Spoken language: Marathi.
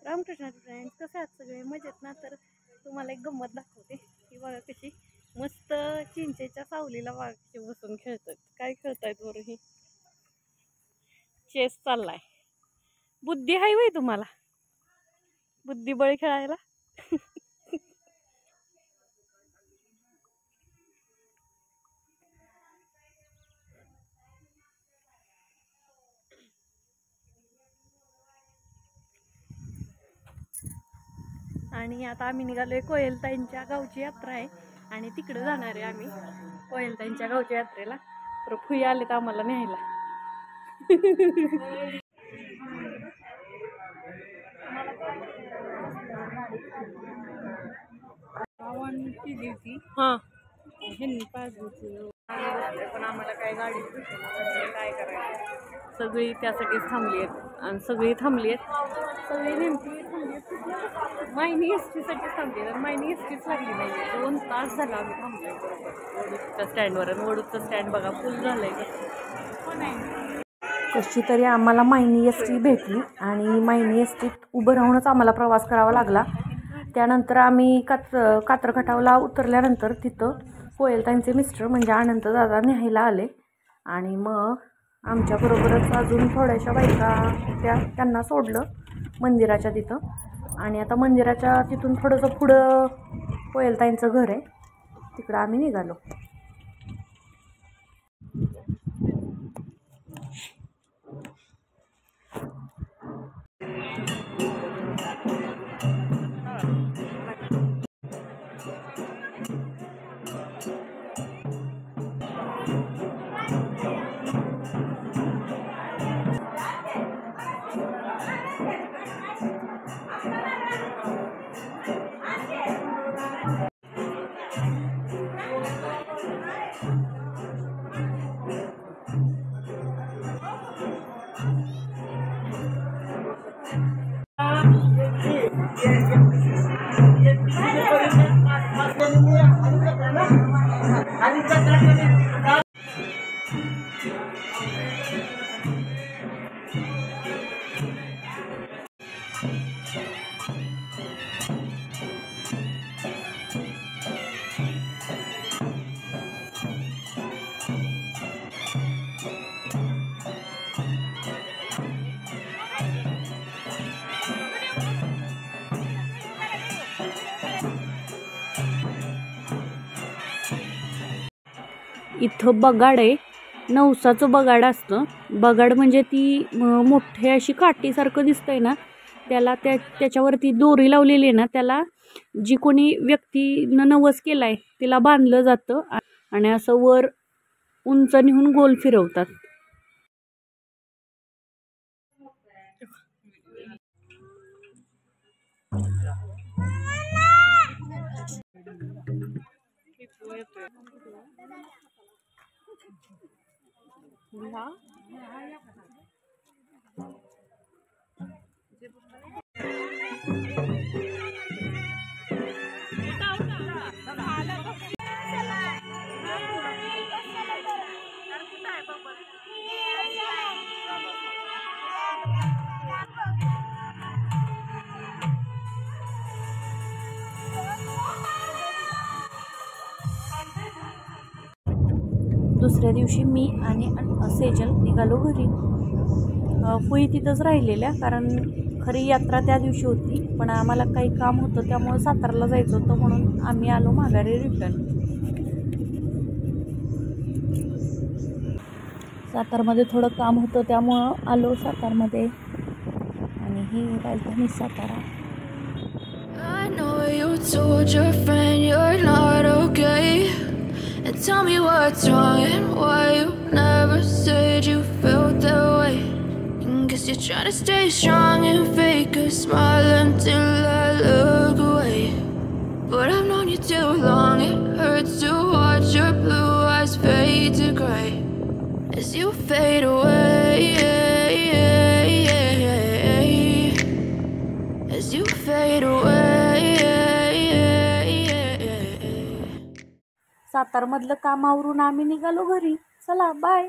रामकृष्ण फ्रेंड्स, कसे आहात सगळे? मजेत ना? तर तुम्हाला एक गंमत दाखवते. ही बघा कशी मस्त चिंचेच्या सावलीला वाघ बसून खेळतात. काय खेळतायत बरं? ही चेस चाललाय. बुद्धी आहे वय तुम्हाला? बुद्धिबळ खेळायला? आणि आता आम्ही निघालोय कोयलताईंच्या गावची यात्रा आहे आणि तिकडे जाणार आहे आम्ही कोयलताईंच्या गावच्या यात्रेला. तर फुई आले तर आम्हाला न्यायला. हा पण आम्हाला काय गाडी काय करायचं, सगळी त्यासाठीच थांबली आहेत आणि सगळी थांबली आहेत. सगळी नेमकी थांबली आहेत मायनी एस टीसाठीच थांबली आहेत. मायनी एस टीच लागली नाही. 2 तास झाला आम्ही थांबलोय बरोबर वडूच्या स्टँडवर. आणि वडूचं स्टँड बघा फुल झालंय का. कशी तरी आम्हाला मायनी एस टी भेटली आणि मायनी एस टीत उभं राहूनच आम्हाला प्रवास करावा लागला. त्यानंतर आम्ही कात्रखटावला उतरल्यानंतर तिथं कोयलताईंचे मिस्टर म्हणजे आनंद दादा न्यायला आले आणि मग आमच्याबरोबरच अजून थोड्याशा बायका त्यांना सोडलं मंदिराच्या तिथं. आणि आता मंदिराच्या तिथून थोडंसं पुढं कोयलताईंचं घर आहे, तिकडं आम्ही निघालो. इथं बगाड आहे, नवसाचं बगाड असतं. बगाड म्हणजे ती मोठे अशी काठीसारखं दिसतंय ना, त्याला त्याच्यावरती दोरी लावलेली आहे ना, त्याला जी कोणी व्यक्तीनं नवस केलाय तिला बांधलं जातं आणि असं वर उंच नेऊन गोल फिरवतात. दुसऱ्या दिवशी मी आणि सेजल निघालो घरी. फुई तिथंच राहिलेल्या, कारण खरी यात्रा त्या दिवशी होती पण आम्हाला काही काम होतं त्यामुळे सातारला जायचं होतं म्हणून आम्ही आलो माघारी रिटर्न. सातारमध्ये थोडं काम होतं त्यामुळं आलो सातारमध्ये. आणि ही राजधानी Satara. I know you told your friend you're not okay, and tell me what's wrong and why you never said you felt that way. Guess you're trying to stay strong and fake a smile until I look away. But I've known you too long, it hurts to watch your blue eyes fade to gray as you fade away, as you fade away. सातारमधलं काम आवरून आम्ही निघालो घरी. चला बाय.